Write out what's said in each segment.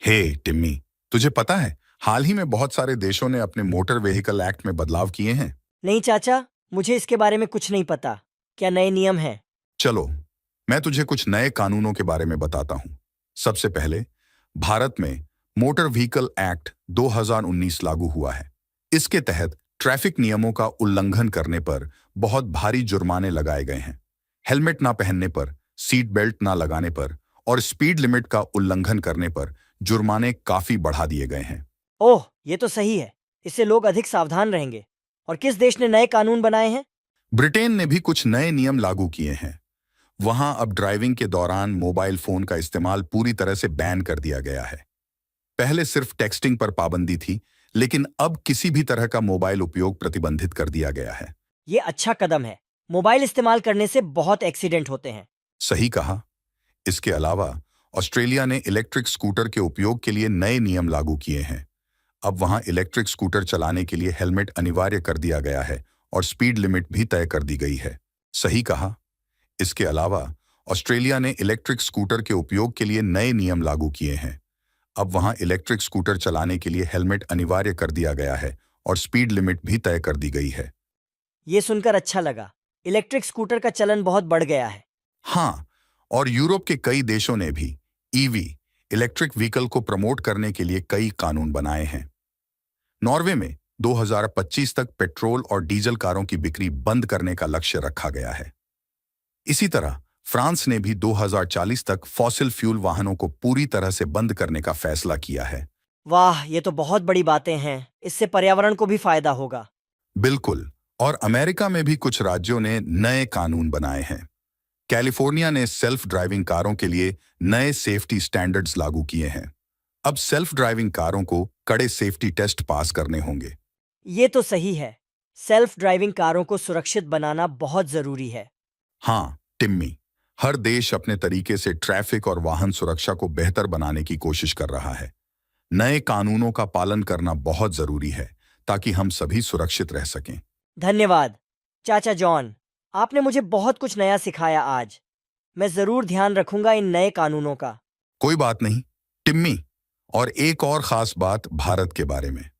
हे टिम्मी, तुझे पता है हाल ही में बहुत सारे देशों ने अपने मोटर व्हीकल एक्ट में बदलाव किए हैं। नहीं चाचा, मुझे इसके बारे में कुछ नहीं पता। क्या नए नियम हैं? चलो, मैं तुझे कुछ नए कानूनों के बारे में बताता हूँ। सबसे पहले, भारत में मोटर व्हीकल एक्ट 2019 लागू हुआ है। इसके तहत ट्रैफिक नियमों का उल्लंघन करने पर बहुत भारी जुर्माने लगाए गए हैं। हेलमेट ना पहनने पर, सीट बेल्ट ना लगाने पर और स्पीड लिमिट का उल्लंघन करने पर जुर्माने काफी बढ़ा दिए गए हैं। ओह, ये तो सही है। इससे लोग अधिक सावधान रहेंगे। और किस देश ने नए कानून बनाए हैं? ब्रिटेन ने भी कुछ नए नियम लागू किए हैं। वहां अब ड्राइविंग के दौरान मोबाइल फोन का इस्तेमाल पूरी तरह से बैन कर दिया गया है। पहले सिर्फ टेक्सटिंग पर पाबंदी थी, लेकिन अब किसी भी तरह का मोबाइल उपयोग प्रतिबंधित कर दिया गया है। ये अच्छा कदम है। मोबाइल इस्तेमाल करने से बहुत एक्सीडेंट होते हैं। सही कहा। इसके अलावा ऑस्ट्रेलिया ने इलेक्ट्रिक स्कूटर के उपयोग के लिए नए नियम लागू किए हैं। अब वहां इलेक्ट्रिक स्कूटर चलाने के लिए हेलमेट अनिवार्य कर दिया गया है और स्पीड लिमिट भी तय कर दी गई है। सही कहा। इसके अलावा ऑस्ट्रेलिया ने इलेक्ट्रिक स्कूटर के उपयोग के लिए नए नियम लागू किए हैं। अब वहां इलेक्ट्रिक स्कूटर चलाने के लिए हेलमेट अनिवार्य कर दिया गया है और स्पीड लिमिट भी तय कर दी गई है। ये सुनकर अच्छा लगा। इलेक्ट्रिक स्कूटर का चलन बहुत बढ़ गया है। हाँ, और यूरोप के कई देशों ने भी ईवी इलेक्ट्रिक व्हीकल को प्रमोट करने के लिए कई कानून बनाए हैं। नॉर्वे में 2025 तक पेट्रोल और डीजल कारों की बिक्री बंद करने का लक्ष्य रखा गया है। इसी तरह फ्रांस ने भी 2040 तक फॉसिल फ्यूल वाहनों को पूरी तरह से बंद करने का फैसला किया है। वाह, ये तो बहुत बड़ी बातें हैं। इससे पर्यावरण को भी फायदा होगा। बिल्कुल। और अमेरिका में भी कुछ राज्यों ने नए कानून बनाए हैं। कैलिफोर्निया ने सेल्फ ड्राइविंग कारों के लिए नए सेफ्टी स्टैंडर्ड्स लागू किए हैं। अब सेल्फ ड्राइविंग कारों को कड़े सेफ्टी टेस्ट पास करने होंगे। ये तो सही है। सेल्फ ड्राइविंग कारों को सुरक्षित बनाना बहुत जरूरी है। हाँ टिम्मी, हर देश अपने तरीके से ट्रैफिक और वाहन सुरक्षा को बेहतर बनाने की कोशिश कर रहा है। नए कानूनों का पालन करना बहुत जरूरी है ताकि हम सभी सुरक्षित रह सकें। धन्यवाद चाचा जॉन। आपने मुझे बहुत कुछ नया सिखाया आज। मैं जरूर ध्यान रखूंगा इन नए कानूनों का। कोई बात नहीं टिम्मी। और एक और खास बात भारत के बारे में।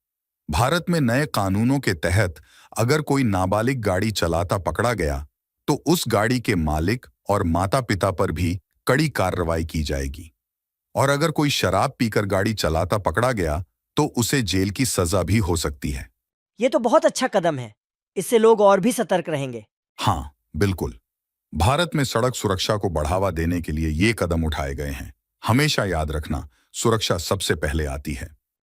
भारत में नए कानूनों के तहत अगर कोई नाबालिग गाड़ी चलाता पकड़ा गया तो उस गाड़ी के मालिक और माता पिता पर भी कड़ी कार्रवाई की जाएगी। और अगर कोई शराब पीकर गाड़ी चलाता पकड़ा गया तो उसे जेल की सजा भी हो सकती है। ये तो बहुत अच्छा कदम है। इससे लोग और भी सतर्क रहेंगे। हाँ बिल्कुल। भारत में सड़क सुरक्षा को बढ़ावा देने के लिए ये कदम उठाए गए हैं। हमेशा याद रखना, सुरक्षा सबसे पहले आती है।